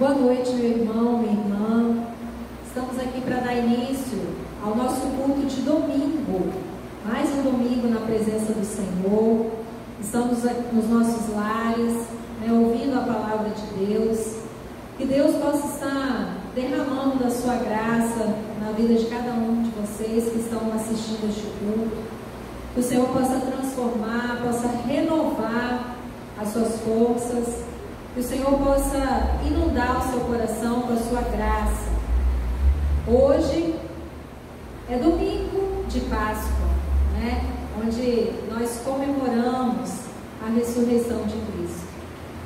Boa noite, meu irmão, minha irmã. Estamos aqui para dar início ao nosso culto de domingo. Mais um domingo na presença do Senhor. Estamos aqui nos nossos lares, ouvindo a palavra de Deus. Que Deus possa estar derramando da sua graça na vida de cada um de vocês que estão assistindo este culto. Que o Senhor possa transformar, possa renovar as suas forças. Que o Senhor possa inundar o seu coração com a sua graça. Hoje é domingo de Páscoa, onde nós comemoramos a ressurreição de Cristo.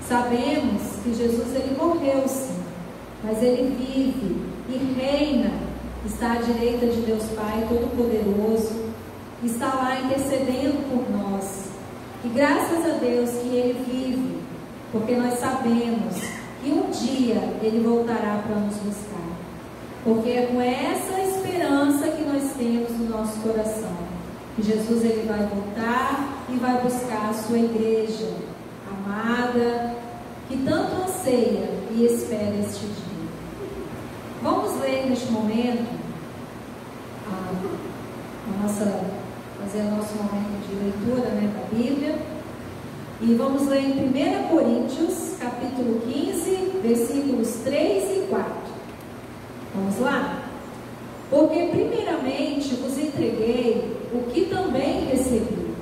Sabemos que Jesus ele morreu sim, mas ele vive e reina, está à direita de Deus Pai Todo-Poderoso, está lá intercedendo por nós. E graças a Deus que ele vive, porque nós sabemos que um dia ele voltará para nos buscar. Porque é com essa esperança que nós temos no nosso coração, que Jesus ele vai voltar e vai buscar a sua igreja amada, que tanto anseia e espera este dia. Vamos ler neste momento fazer o nosso momento de leitura da Bíblia. E vamos ler em 1 Coríntios, capítulo 15, versículos 3 e 4. Vamos lá? Porque primeiramente vos entreguei o que também recebi,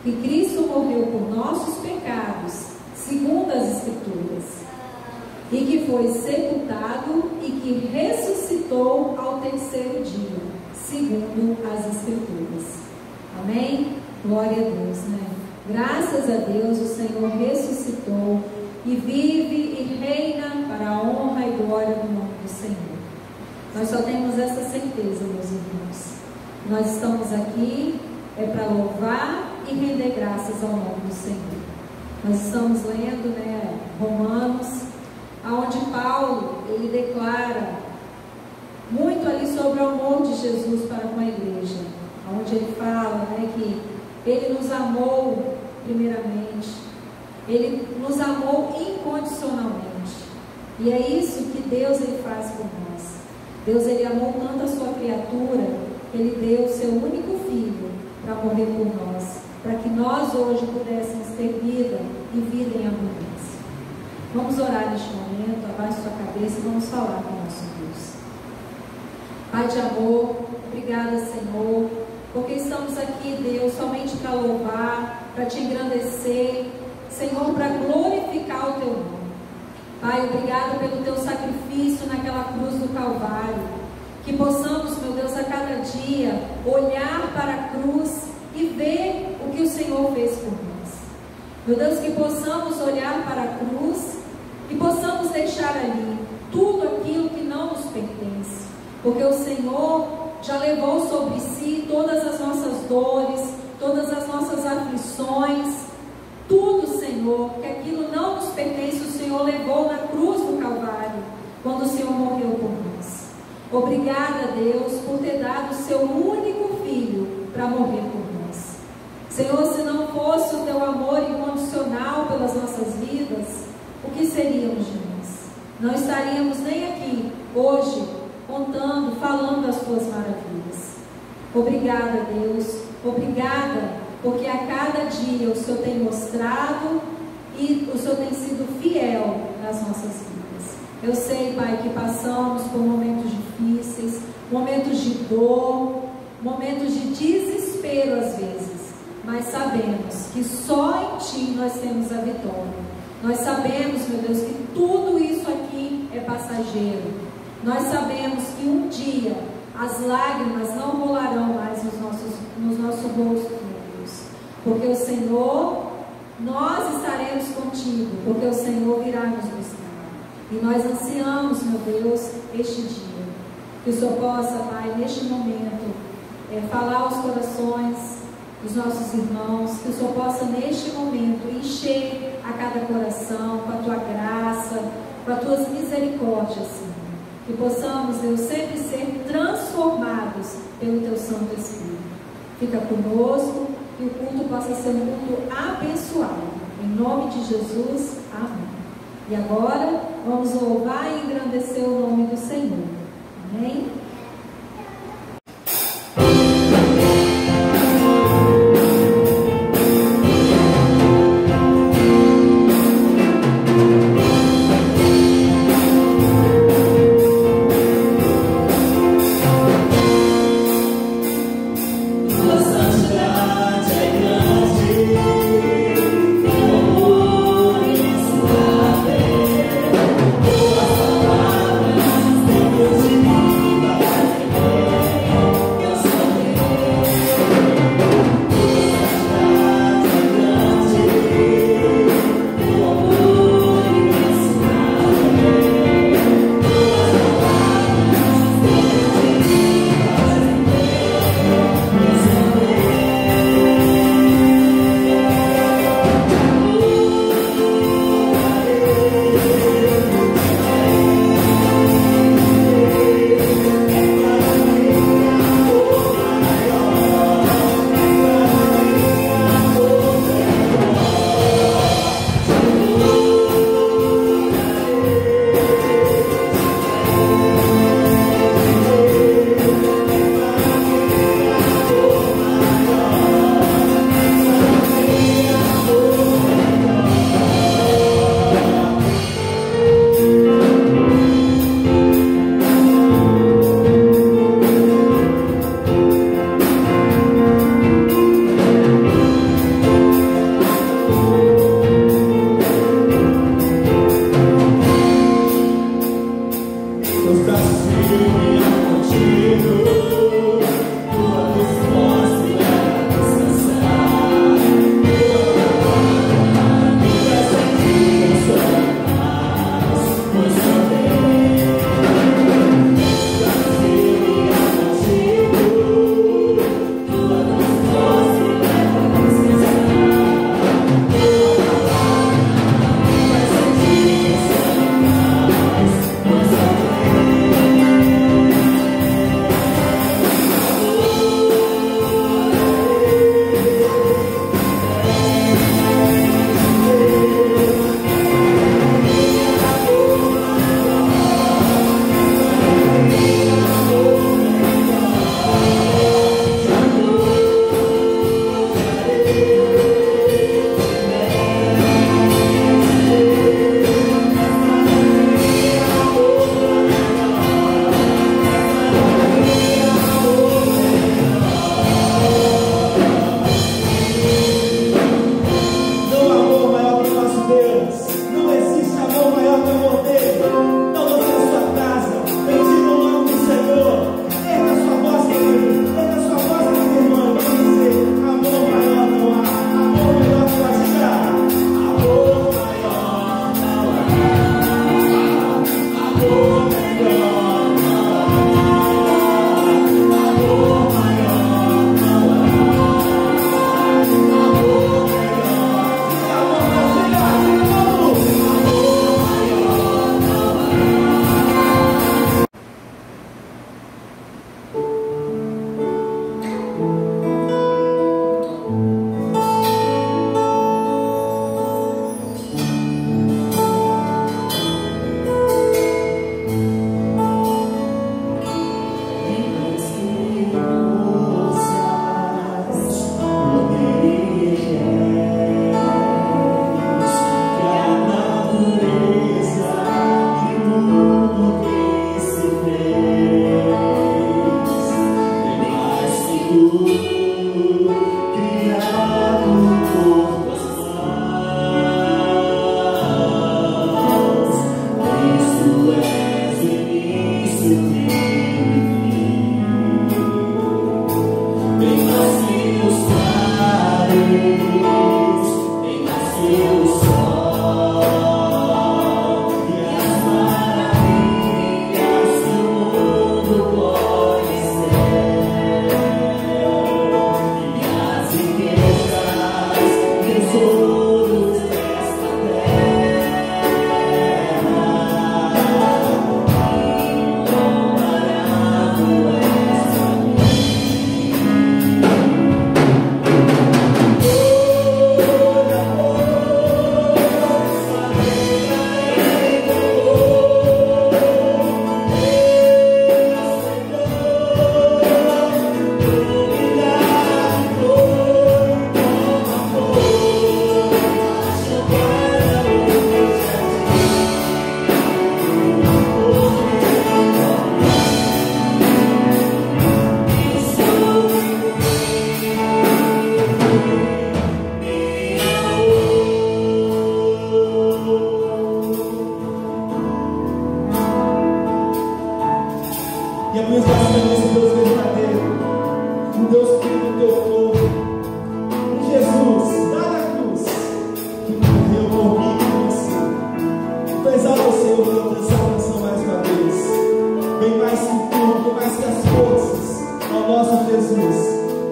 que Cristo morreu por nossos pecados, segundo as Escrituras, e que foi sepultado e que ressuscitou ao terceiro dia, segundo as Escrituras. Amém? Glória a Deus, Graças a Deus, o Senhor ressuscitou e vive e reina para a honra e glória do nome do Senhor. Nós só temos essa certeza, meus irmãos. Nós estamos aqui para louvar e render graças ao nome do Senhor. Nós estamos lendo Romanos, onde Paulo ele declara muito ali sobre o amor de Jesus para com a igreja, onde ele fala que ele nos amou primeiramente, ele nos amou incondicionalmente, e é isso que Deus ele faz por nós. Deus ele amou tanto a sua criatura, que ele deu o seu único filho para morrer por nós, para que nós hoje pudéssemos ter vida e vida em abundância. Vamos orar neste momento, abaixe sua cabeça e vamos falar com o nosso Deus. Pai de amor, obrigada, Senhor, porque estamos aqui, Deus, somente para louvar, para te engrandecer, Senhor, para glorificar o teu nome. Pai, obrigado pelo teu sacrifício naquela cruz do Calvário, que possamos, meu Deus, a cada dia olhar para a cruz e ver o que o Senhor fez por nós. Meu Deus, que possamos olhar para a cruz e possamos deixar ali tudo aquilo que não nos pertence, porque o Senhor já levou sobre si todas as nossas dores, todas as nossas aflições, tudo, Senhor, que aquilo não nos pertence, o Senhor levou na cruz do Calvário, quando o Senhor morreu por nós. Obrigada, Deus, por ter dado o seu único filho para morrer por nós. Senhor, se não fosse o teu amor incondicional pelas nossas vidas, o que seríamos de nós? Não estaríamos nem aqui hoje contando, falando das tuas maravilhas. Obrigada, Deus, obrigada, porque a cada dia o Senhor tem mostrado e o Senhor tem sido fiel nas nossas vidas. Eu sei, Pai, que passamos por momentos difíceis, momentos de dor, momentos de desespero às vezes, mas sabemos que só em Ti nós temos a vitória. Nós sabemos, meu Deus, que tudo isso aqui é passageiro. Nós sabemos que um dia as lágrimas não rolarão mais nos nossos rostos, meu Deus, porque o Senhor, nós estaremos contigo, porque o Senhor virá nos buscar, e nós ansiamos, meu Deus, este dia, que o Senhor possa, Pai, neste momento, falar aos corações dos nossos irmãos, que o Senhor possa neste momento encher a cada coração com a Tua graça, com as Tuas misericórdias, Senhor. Que possamos, Deus, sempre ser transformados pelo Teu Santo Espírito. Fica conosco, que o culto possa ser um culto abençoado. Em nome de Jesus, amém. E agora vamos louvar e engrandecer o nome do Senhor. Amém? Tua palavra, Deus de vida. E é por isso que nós temos esse Deus verdadeiro, um Deus que cuida do teu povo, um Jesus lá na cruz, que morreu por mim e por você. Então exalta o Senhor, vamos dançar a canção mais uma vez. Bem mais que tudo, bem mais que as forças, ao nosso Jesus,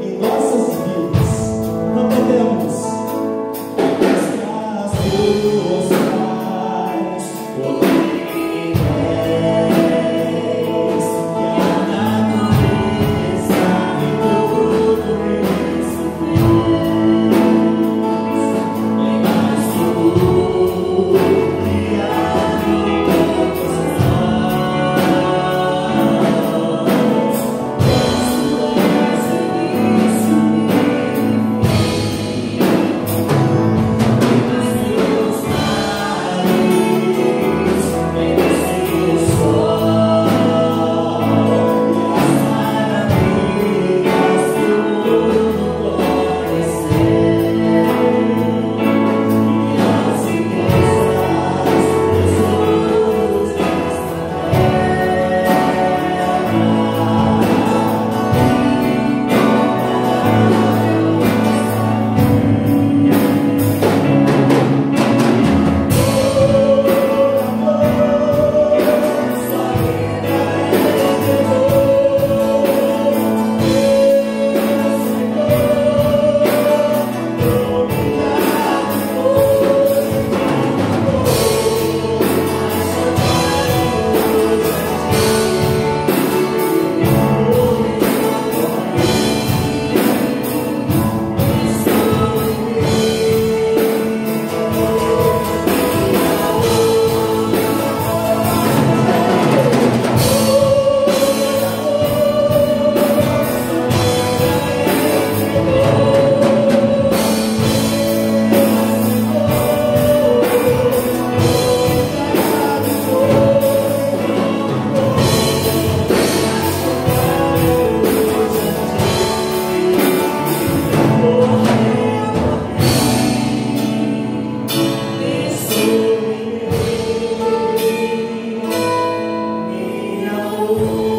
em nossas vidas. Não podemos. As forças, o que és, que a natureza e tudo isso fez. Bem mais que tudo, criado todos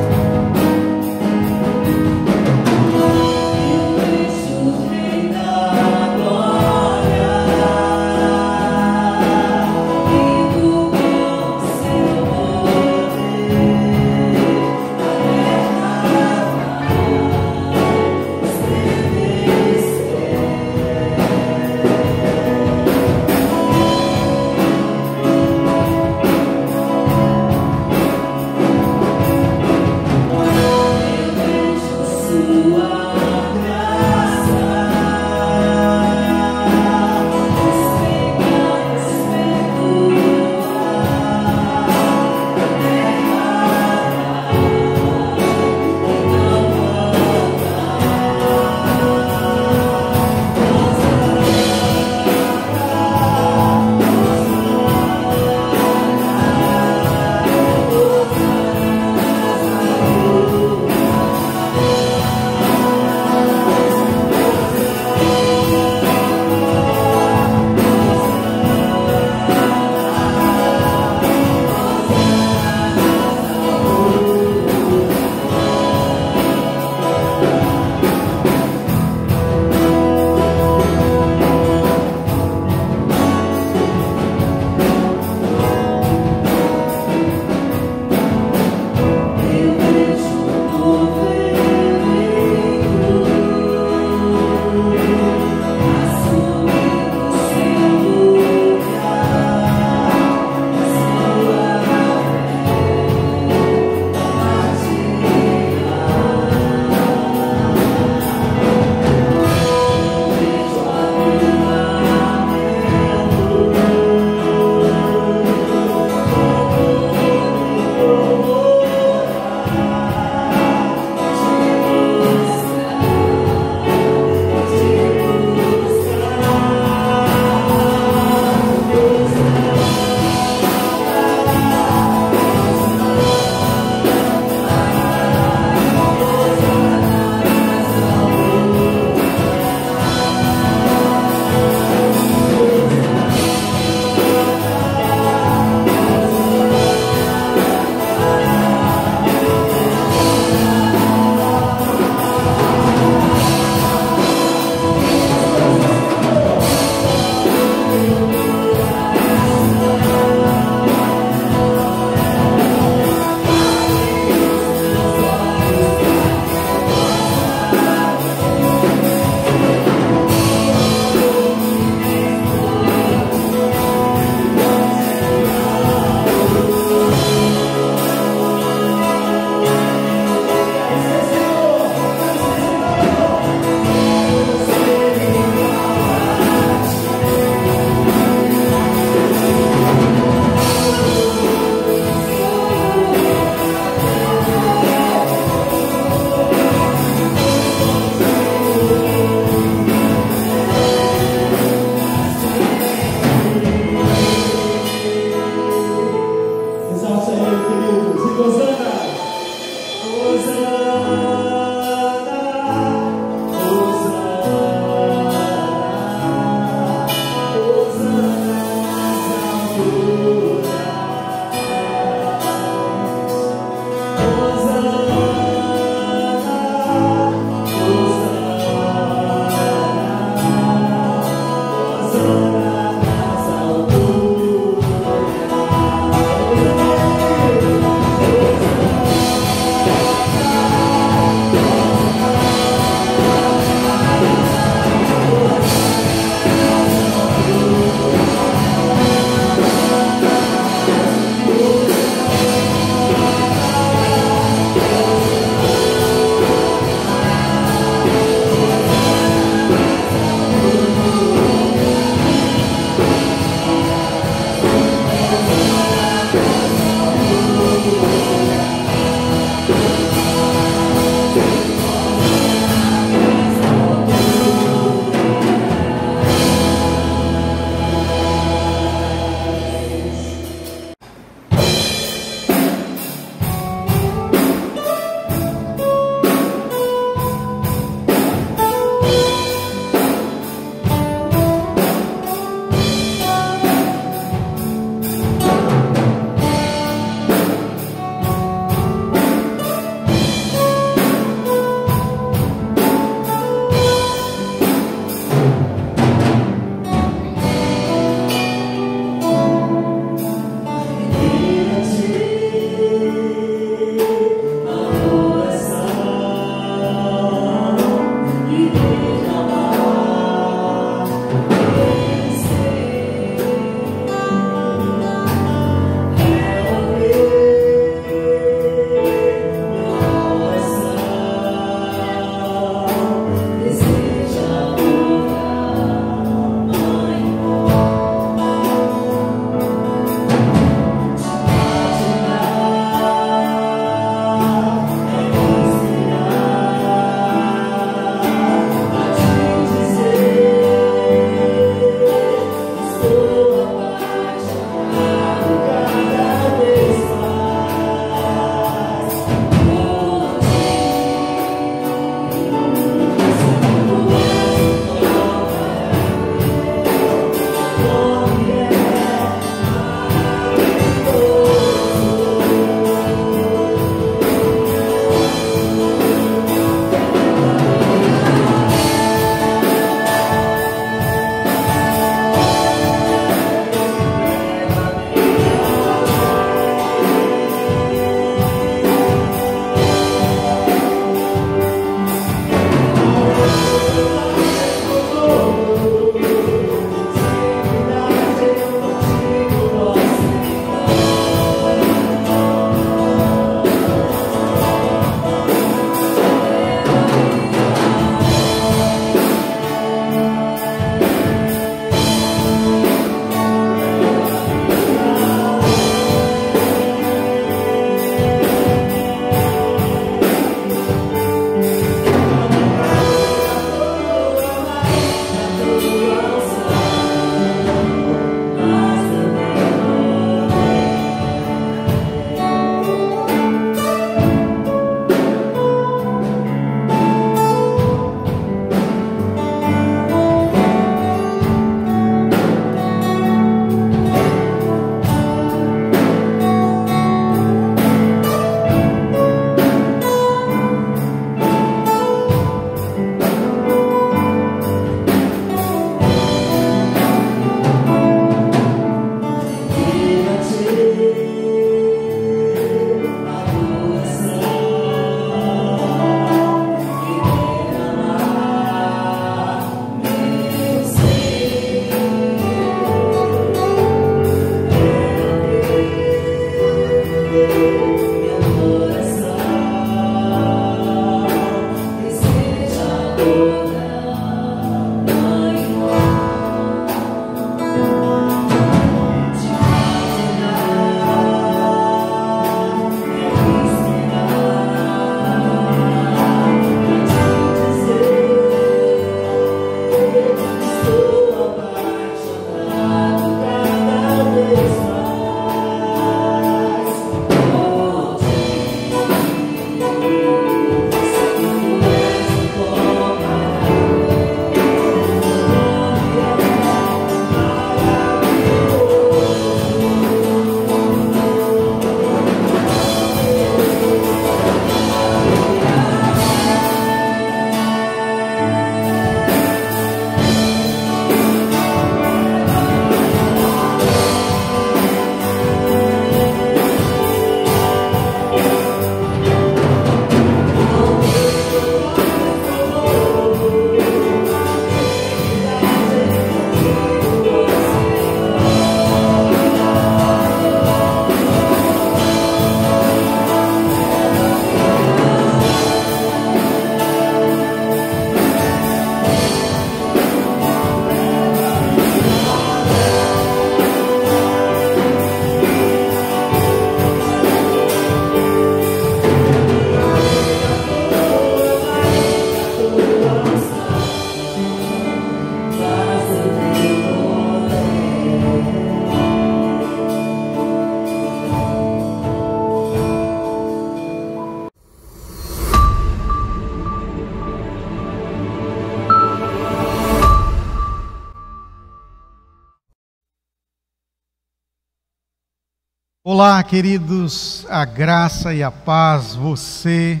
Olá, queridos, a graça e a paz, você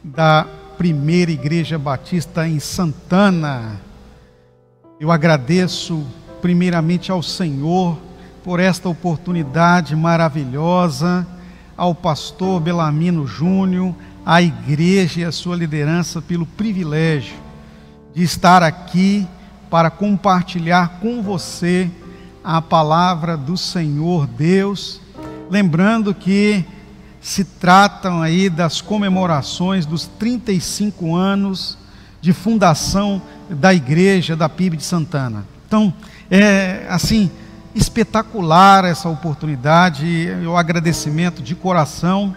da Primeira Igreja Batista em Santana. Eu agradeço primeiramente ao Senhor por esta oportunidade maravilhosa, ao pastor Belamino Júnior, à igreja e à sua liderança pelo privilégio de estar aqui para compartilhar com você a palavra do Senhor Deus. Lembrando que se tratam aí das comemorações dos 35 anos de fundação da igreja da PIB de Santana. Então, é assim, espetacular essa oportunidade, o agradecimento de coração,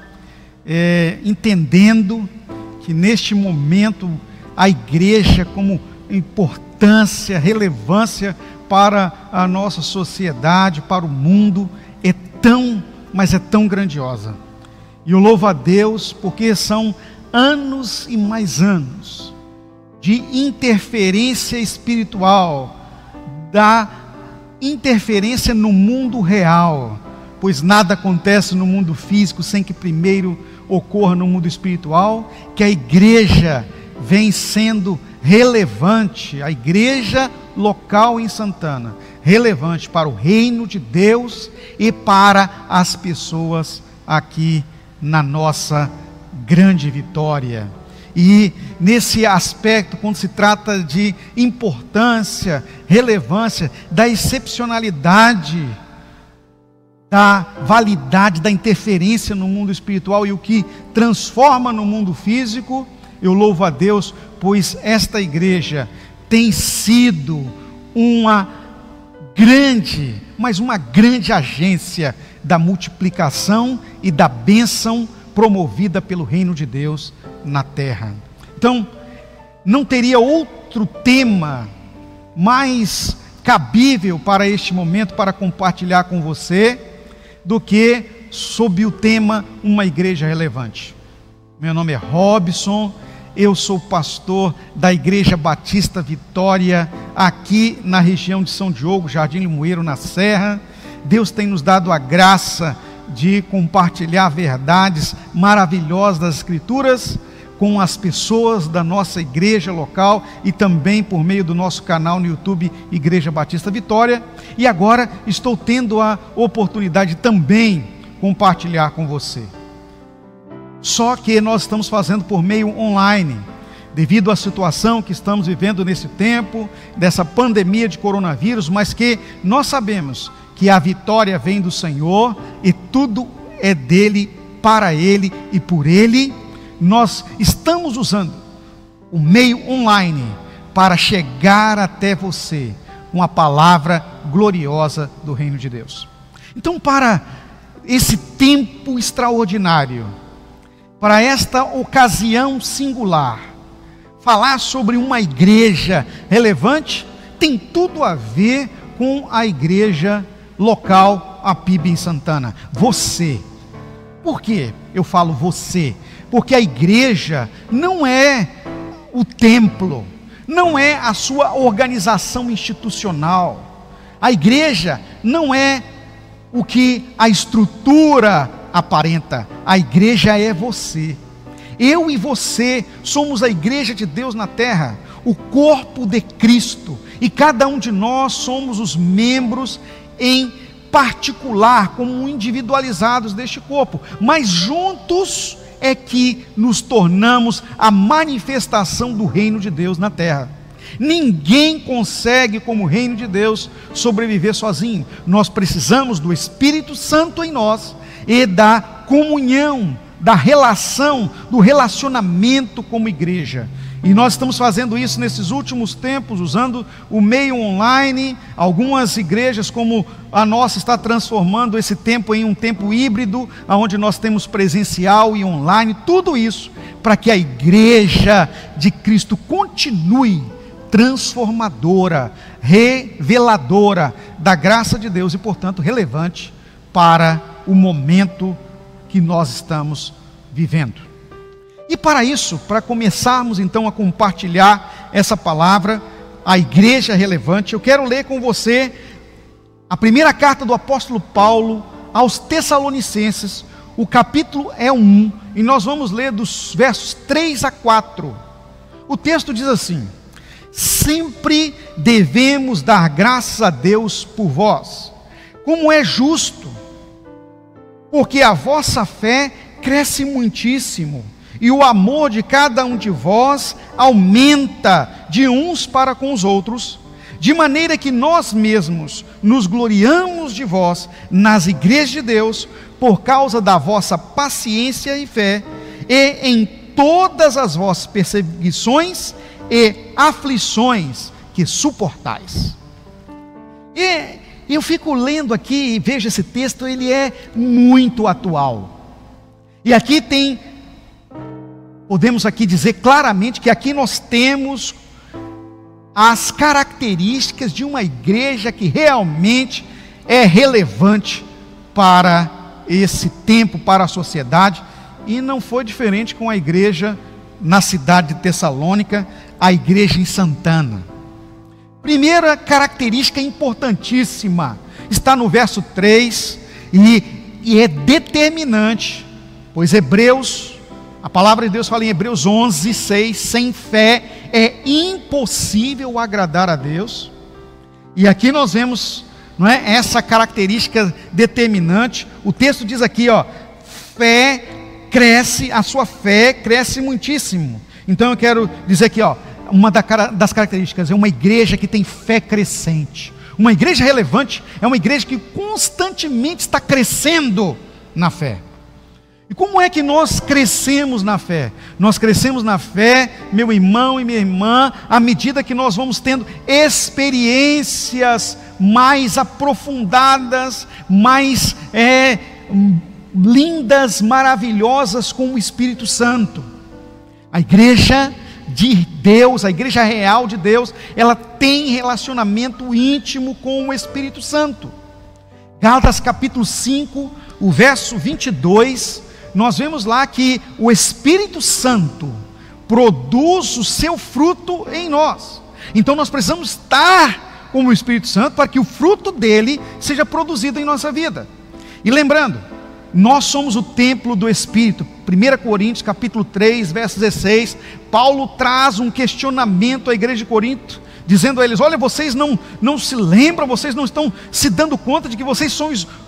entendendo que neste momento a igreja, como importância, relevância para a nossa sociedade, para o mundo, mas é tão grandiosa. E eu louvo a Deus porque são anos e mais anos de interferência espiritual, da interferência no mundo real, pois nada acontece no mundo físico sem que primeiro ocorra no mundo espiritual, que a igreja vem sendo relevante, a igreja local em Santana, relevante para o reino de Deus e para as pessoas aqui na nossa grande Vitória. E nesse aspecto, quando se trata de importância, relevância, da excepcionalidade, da validade, da interferência no mundo espiritual e o que transforma no mundo físico, eu louvo a Deus, pois esta igreja tem sido uma grande agência da multiplicação e da bênção promovida pelo reino de Deus na terra. Então, não teria outro tema mais cabível para este momento, para compartilhar com você, do que sob o tema Uma Igreja Relevante. Meu nome é Robson, eu sou pastor da Igreja Batista Vitória, aqui na região de São Diogo, Jardim Limoeiro, na Serra. Deus tem nos dado a graça de compartilhar verdades maravilhosas das Escrituras com as pessoas da nossa igreja local e também por meio do nosso canal no YouTube, Igreja Batista Vitória. E agora estou tendo a oportunidade de também compartilhar com você. Só que nós estamos fazendo por meio online, devido à situação que estamos vivendo nesse tempo, dessa pandemia de coronavírus, mas que nós sabemos que a vitória vem do Senhor e tudo é dele, para ele e por ele. Nós estamos usando o meio online para chegar até você com a palavra gloriosa do reino de Deus. Então, para esse tempo extraordinário, para esta ocasião singular, falar sobre uma igreja relevante tem tudo a ver com a igreja local, a PIB em Santana. Você. Por quê eu falo você? Porque a igreja não é o templo, não é a sua organização institucional. A igreja não é o que a estrutura aparenta. A igreja é você. Eu e você somos a igreja de Deus na terra, o corpo de Cristo, e cada um de nós somos os membros em particular, como individualizados deste corpo, mas juntos é que nos tornamos a manifestação do reino de Deus na terra. Ninguém consegue, como reino de Deus, sobreviver sozinho. Nós precisamos do Espírito Santo em nós e da comunhão, da relação, do relacionamento como igreja. E nós estamos fazendo isso nesses últimos tempos, usando o meio online. Algumas igrejas, como a nossa, está transformando esse tempo em um tempo híbrido, onde nós temos presencial e online, tudo isso para que a igreja de Cristo continue transformadora, reveladora da graça de Deus e, portanto, relevante para o momento que nós estamos vivendo. E para isso, para começarmos então a compartilhar essa palavra, a igreja relevante, eu quero ler com você a primeira carta do apóstolo Paulo aos Tessalonicenses. O capítulo é 1, e nós vamos ler dos versos 3 a 4. O texto diz assim: sempre devemos dar graças a Deus por vós, como é justo, porque a vossa fé cresce muitíssimo, e o amor de cada um de vós aumenta de uns para com os outros, de maneira que nós mesmos nos gloriamos de vós nas igrejas de Deus, por causa da vossa paciência e fé, e em todas as vossas perseguições e aflições que suportais. E eu fico lendo aqui e vejo esse texto, ele é muito atual. E aqui podemos aqui dizer claramente que aqui nós temos as características de uma igreja que realmente é relevante para esse tempo, para a sociedade, e não foi diferente com a igreja na cidade de Tessalônica, a igreja em Santana. Primeira característica importantíssima está no verso 3, e é determinante, pois a palavra de Deus fala em Hebreus 11, 6, sem fé é impossível agradar a Deus. E aqui nós vemos, não é, essa característica determinante. O texto diz aqui, a sua fé cresce muitíssimo. Então eu quero dizer aqui, uma das características é uma igreja que tem fé crescente. Uma igreja relevante é uma igreja que constantemente está crescendo na fé. E como é que nós crescemos na fé? Nós crescemos na fé, meu irmão e minha irmã, à medida que nós vamos tendo experiências mais aprofundadas, mais lindas, maravilhosas com o Espírito Santo. A igreja de Deus, a igreja real de Deus, ela tem relacionamento íntimo com o Espírito Santo. Gálatas capítulo 5, o verso 22, nós vemos lá que o Espírito Santo produz o seu fruto em nós. Então nós precisamos estar com o Espírito Santo para que o fruto dele seja produzido em nossa vida. E lembrando, nós somos o templo do Espírito. 1 Coríntios capítulo 3, verso 16, Paulo traz um questionamento à igreja de Corinto, dizendo a eles: olha, vocês não se lembram, vocês não estão se dando conta de que vocês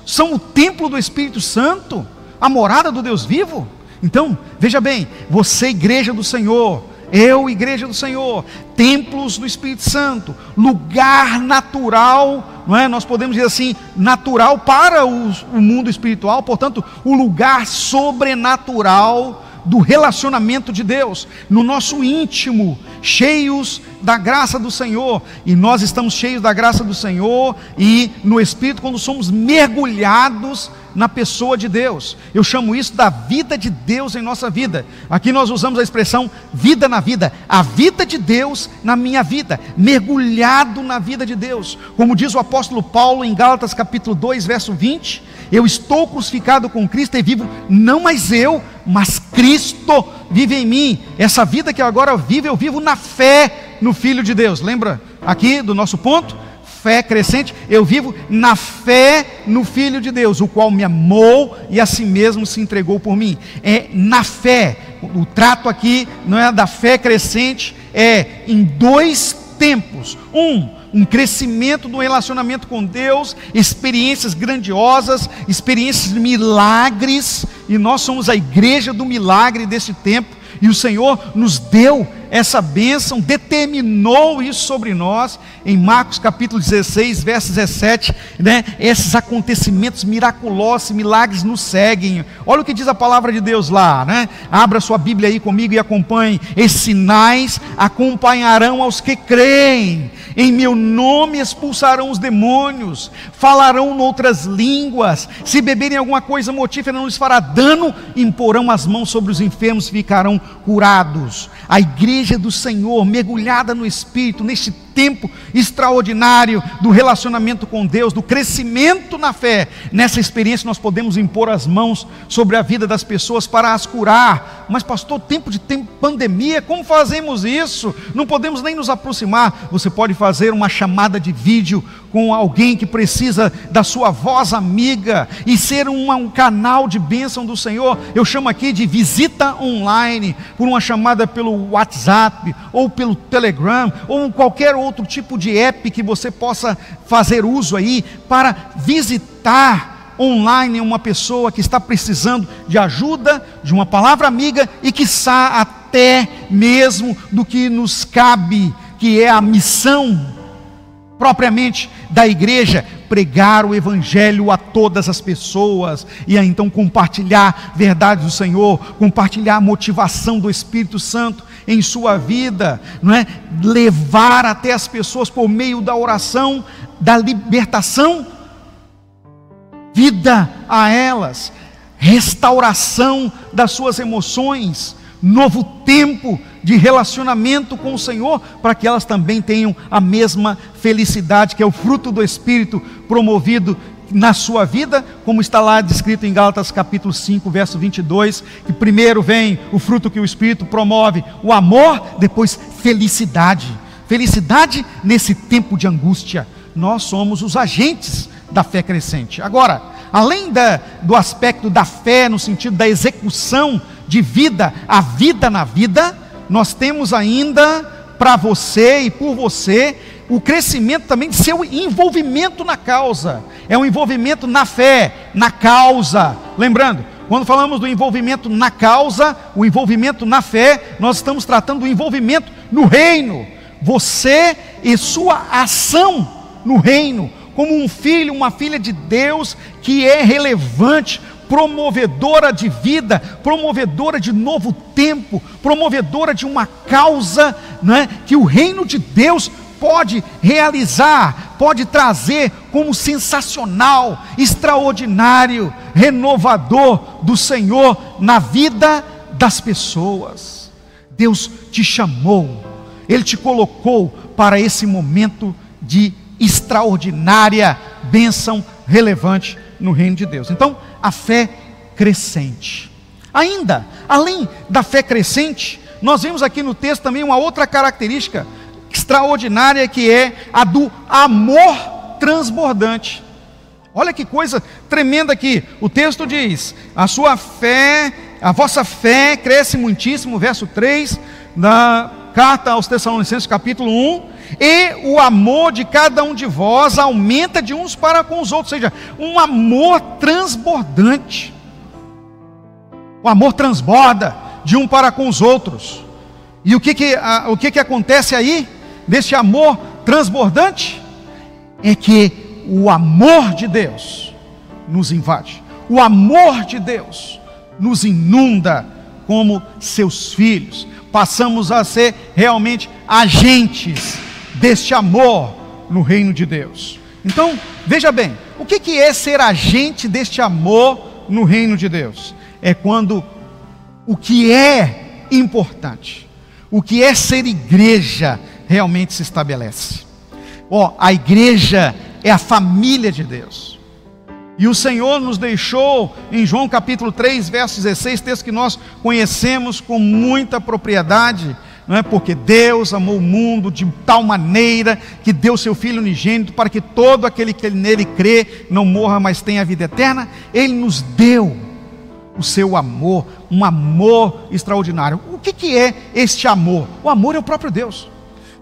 são o templo do Espírito Santo, a morada do Deus vivo? Então, veja bem, você, igreja do Senhor, eu, igreja do Senhor, templos do Espírito Santo, lugar natural, não é? Nós podemos dizer assim, natural para o mundo espiritual, portanto, o lugar sobrenatural, do relacionamento de Deus, no nosso íntimo, cheios da graça do Senhor. E nós estamos cheios da graça do Senhor e no Espírito quando somos mergulhados na pessoa de Deus. Eu chamo isso da vida de Deus em nossa vida. Aqui nós usamos a expressão vida na vida, a vida de Deus na minha vida, mergulhado na vida de Deus. Como diz o apóstolo Paulo em Gálatas capítulo 2, verso 20, eu estou crucificado com Cristo e vivo, não mais eu, mas Cristo vive em mim. Essa vida que agora vivo, eu vivo na fé no Filho de Deus. Lembra aqui do nosso ponto? Fé crescente, eu vivo na fé no Filho de Deus, o qual me amou e a si mesmo se entregou por mim. É na fé, o trato aqui não é da fé crescente, é em dois tempos. Um crescimento do relacionamento com Deus, experiências grandiosas, experiências de milagres, e nós somos a igreja do milagre desse tempo, e o Senhor nos deu essa bênção, determinou isso sobre nós, em Marcos capítulo 16, verso 17, né? Esses acontecimentos miraculosos, milagres nos seguem. Olha o que diz a palavra de Deus lá, né? Abra sua Bíblia aí comigo e acompanhe. Esses sinais acompanharão aos que creem, em meu nome expulsarão os demônios, falarão noutras línguas, se beberem alguma coisa mortífera não lhes fará dano, imporão as mãos sobre os enfermos e ficarão curados. A igreja do Senhor, mergulhada no Espírito, neste tempo extraordinário do relacionamento com Deus, do crescimento na fé, nessa experiência nós podemos impor as mãos sobre a vida das pessoas para as curar. Mas pastor, tempo de pandemia, como fazemos isso? Não podemos nem nos aproximar. Você pode fazer uma chamada de vídeo com alguém que precisa da sua voz amiga e ser um canal de bênção do Senhor. Eu chamo aqui de visita online, por uma chamada pelo WhatsApp, ou pelo Telegram, ou qualquer outro tipo de app que você possa fazer uso aí, para visitar online uma pessoa que está precisando de ajuda, de uma palavra amiga, e quiçá até mesmo do que nos cabe, que é a missão propriamente da igreja, pregar o evangelho a todas as pessoas, e aí então compartilhar verdades do Senhor, compartilhar a motivação do Espírito Santo em sua vida, não é? Levar até as pessoas por meio da oração, da libertação, vida a elas, restauração das suas emoções, novo tempo de relacionamento com o Senhor, para que elas também tenham a mesma felicidade, que é o fruto do Espírito promovido na sua vida, como está lá descrito em Gálatas capítulo 5, verso 22, que primeiro vem o fruto que o Espírito promove, o amor, depois felicidade. Felicidade nesse tempo de angústia. Nós somos os agentes da fé crescente. Agora, além do aspecto da fé, no sentido da execução de vida, a vida na vida, nós temos ainda para você e por você o crescimento também de seu envolvimento na causa. É um envolvimento na fé, na causa. Lembrando, quando falamos do envolvimento na causa, o envolvimento na fé, nós estamos tratando do envolvimento no reino. Você e sua ação no reino, como um filho, uma filha de Deus que é relevante, promovedora de vida, promovedora de novo tempo, promovedora de uma causa, né, que o reino de Deus pode realizar, pode trazer como sensacional, extraordinário, renovador do Senhor na vida das pessoas. Deus te chamou, Ele te colocou para esse momento de extraordinária bênção relevante no reino de Deus. Então, a fé crescente. Ainda, além da fé crescente, nós vemos aqui no texto também uma outra característica extraordinária, que é a do amor transbordante. Olha que coisa tremenda aqui. O texto diz: a sua fé, a vossa fé cresce muitíssimo, verso 3 da carta aos Tessalonicenses capítulo 1, e o amor de cada um de vós aumenta de uns para com os outros, ou seja, um amor transbordante. O amor transborda de um para com os outros. E o que acontece aí, desse amor transbordante? É que o amor de Deus nos invade, o amor de Deus nos inunda como seus filhos. Passamos a ser realmente agentes deste amor no reino de Deus. Então, veja bem, o que é ser agente deste amor no reino de Deus? É quando o que é importante, o que é ser igreja, realmente se estabelece. A igreja é a família de Deus. E o Senhor nos deixou em João capítulo 3, verso 16, texto que nós conhecemos com muita propriedade, não é? Porque Deus amou o mundo de tal maneira que deu seu Filho unigênito para que todo aquele que nele crê não morra, mas tenha a vida eterna. Ele nos deu o seu amor, um amor extraordinário. O que é este amor? O amor é o próprio Deus.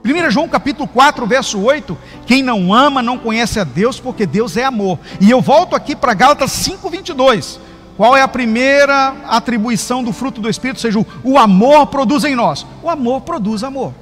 1 João capítulo 4, verso 8, quem não ama não conhece a Deus, porque Deus é amor. E eu volto aqui para Gálatas 5, 22. Qual é a primeira atribuição do fruto do Espírito? Ou seja, o amor produz em nós. O amor produz amor.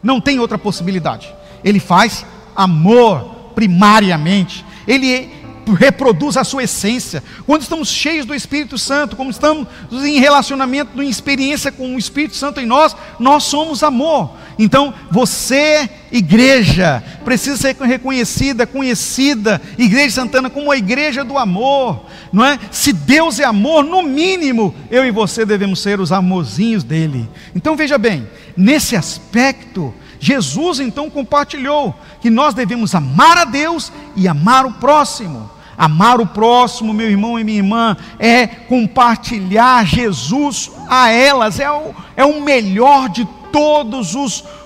Não tem outra possibilidade. Ele faz amor primariamente. Ele reproduz a sua essência. Quando estamos cheios do Espírito Santo, como estamos em relacionamento, em experiência com o Espírito Santo em nós, nós somos amor. Então, você, igreja, precisa ser reconhecida, conhecida, Igreja Santana, como a igreja do amor, não é? Se Deus é amor, no mínimo, eu e você devemos ser os amorzinhos dele. Então, veja bem, nesse aspecto, Jesus então compartilhou que nós devemos amar a Deus e amar o próximo. Amar o próximo, meu irmão e minha irmã, é compartilhar Jesus a elas, é o melhor de todos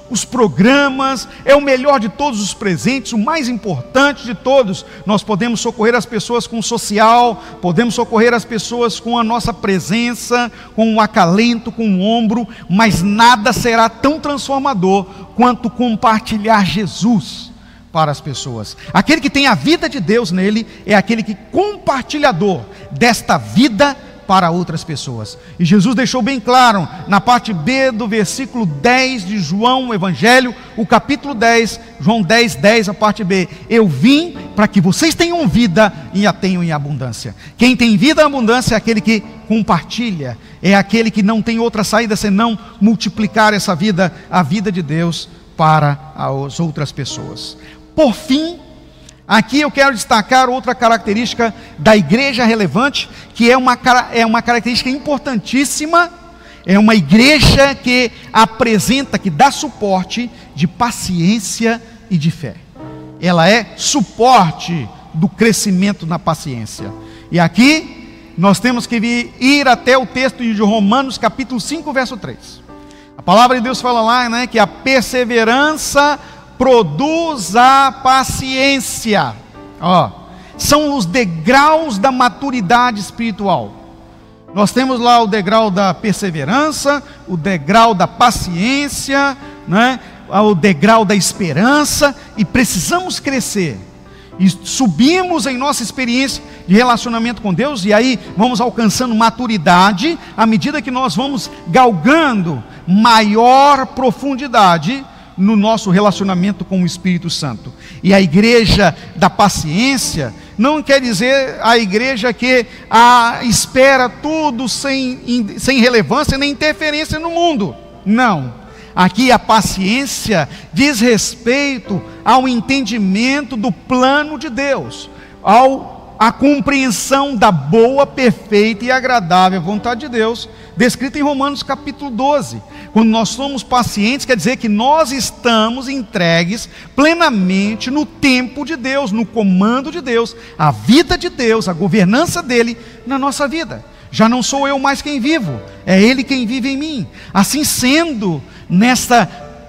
os programas, é o melhor de todos os presentes, o mais importante de todos. Nós podemos socorrer as pessoas com o social, podemos socorrer as pessoas com a nossa presença, com o acalento, com o ombro, mas nada será tão transformador quanto compartilhar Jesus para as pessoas. Aquele que tem a vida de Deus nele é aquele que compartilhador desta vida para outras pessoas. E Jesus deixou bem claro na parte B do versículo 10 de João, o Evangelho, o capítulo 10, João 10, 10, a parte B: eu vim para que vocês tenham vida e a tenham em abundância. Quem tem vida em abundância é aquele que compartilha, é aquele que não tem outra saída senão multiplicar essa vida, a vida de Deus, para as outras pessoas. Por fim, aqui eu quero destacar outra característica da igreja relevante, que é uma característica importantíssima. É uma igreja que apresenta, que dá suporte de paciência e de fé. Ela é suporte do crescimento na paciência. E aqui nós temos que ir até o texto de Romanos capítulo 5, verso 3. A palavra de Deus fala lá, né, que a perseverança produz a paciência. São os degraus da maturidade espiritual. Nós temos lá o degrau da perseverança, o degrau da paciência, né? O degrau da esperança, e precisamos crescer. E subimos em nossa experiência de relacionamento com Deus, e aí vamos alcançando maturidade à medida que nós vamos galgando maior profundidade no nosso relacionamento com o Espírito Santo. E a igreja da paciência não quer dizer a igreja que espera tudo sem relevância nem interferência no mundo. Não. Aqui a paciência diz respeito ao entendimento do plano de Deus, a compreensão da boa, perfeita e agradável vontade de Deus, descrita em Romanos capítulo 12. Quando nós somos pacientes, quer dizer que nós estamos entregues plenamente no tempo de Deus, no comando de Deus, a vida de Deus, a governança dele na nossa vida. Já não sou eu mais quem vivo, é Ele quem vive em mim. Assim sendo, nessa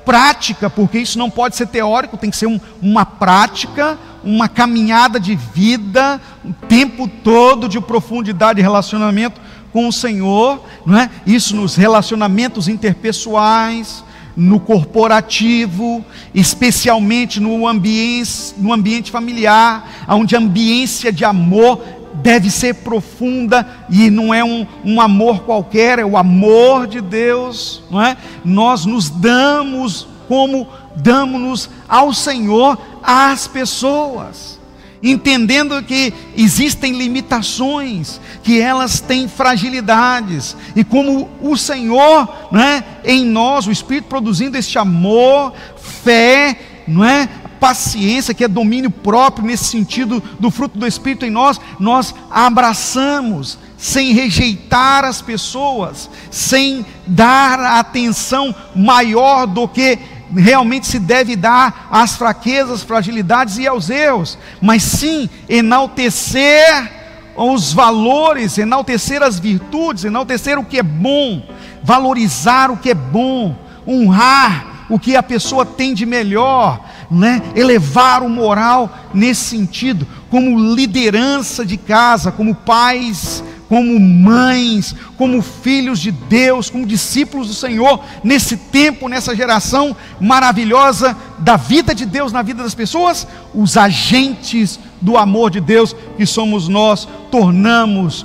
prática, porque isso não pode ser teórico, tem que ser uma prática, uma caminhada de vida, o tempo todo de profundidade de relacionamento com o Senhor, não é? Isso nos relacionamentos interpessoais, no corporativo, especialmente no ambiente familiar, onde a ambiência de amor deve ser profunda, e não é um amor qualquer, é o amor de Deus, não é? Nós nos damos como damos-nos ao Senhor, às pessoas. entendendo que existem limitações, que elas têm fragilidades, e como o Senhor, né, em nós, o Espírito produzindo este amor, fé, não é? Paciência, que é domínio próprio nesse sentido do fruto do Espírito em nós, nós abraçamos, sem rejeitar as pessoas, sem dar atenção maior do que realmente se deve dar às fraquezas, fragilidades e aos erros, mas sim enaltecer os valores, enaltecer as virtudes, enaltecer o que é bom, valorizar o que é bom, honrar o que a pessoa tem de melhor, né? Elevar o moral nesse sentido, como liderança de casa, como pais, como mães, como filhos de Deus, como discípulos do Senhor, nesse tempo, nessa geração maravilhosa da vida de Deus na vida das pessoas, os agentes do amor de Deus que somos nós, tornamos-nos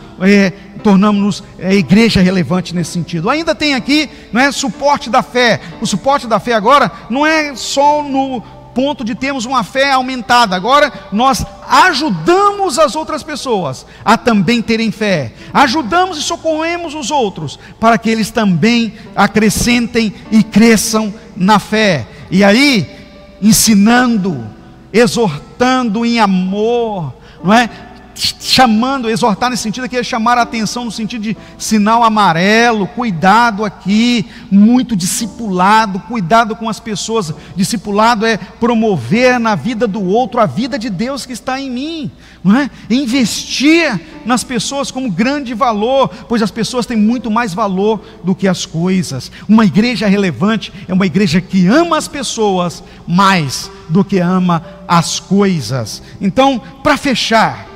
igreja relevante nesse sentido. Ainda tem aqui, não é, suporte da fé. O suporte da fé agora não é só no ponto de termos uma fé aumentada. Agora nós ajudamos as outras pessoas a também terem fé, ajudamos e socorremos os outros para que eles também acrescentem e cresçam na fé. E aí, ensinando, exortando em amor, não é? Chamando, exortar nesse sentido aqui é chamar a atenção no sentido de sinal amarelo, cuidado aqui, muito discipulado, cuidado com as pessoas. Discipulado é promover na vida do outro a vida de Deus que está em mim, não é? Investir nas pessoas como grande valor, pois as pessoas têm muito mais valor do que as coisas. Uma igreja relevante é uma igreja que ama as pessoas mais do que ama as coisas. Então, para fechar,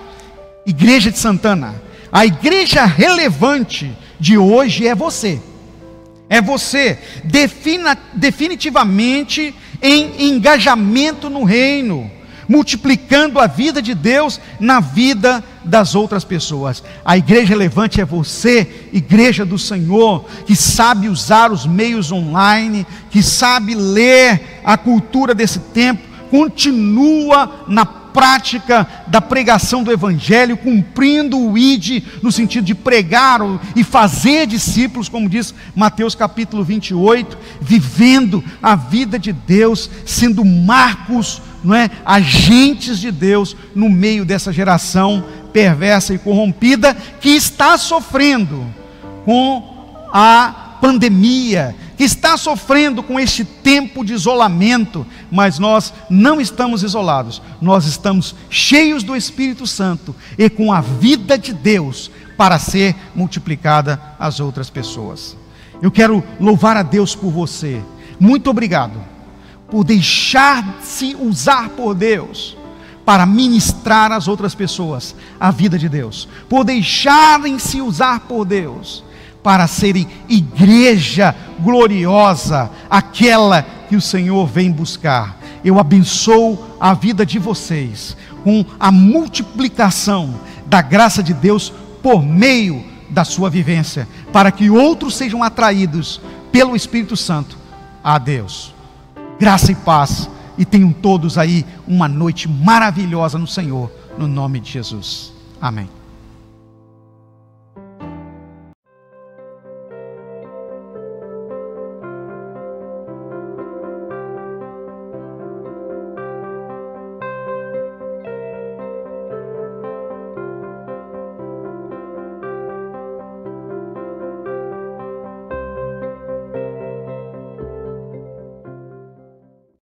Igreja de Santana, a igreja relevante de hoje é você. É você, definitivamente em engajamento no reino, multiplicando a vida de Deus na vida das outras pessoas. A igreja relevante é você, igreja do Senhor, que sabe usar os meios online, que sabe ler a cultura desse tempo, continua na prática da pregação do Evangelho, cumprindo o ID no sentido de pregar e fazer discípulos, como diz Mateus capítulo 28, vivendo a vida de Deus, sendo marcos, não é, agentes de Deus no meio dessa geração perversa e corrompida que está sofrendo com a pandemia, que está sofrendo com este tempo de isolamento, mas nós não estamos isolados, nós estamos cheios do Espírito Santo e com a vida de Deus para ser multiplicada às outras pessoas. Eu quero louvar a Deus por você. Muito obrigado por deixar-se usar por Deus para ministrar às outras pessoas a vida de Deus, por deixarem-se usar por Deus para serem igreja gloriosa, aquela que o Senhor vem buscar. Eu abençoo a vida de vocês com a multiplicação da graça de Deus por meio da sua vivência, para que outros sejam atraídos pelo Espírito Santo a Deus. Graça e paz, e tenham todos aí uma noite maravilhosa no Senhor, no nome de Jesus. Amém.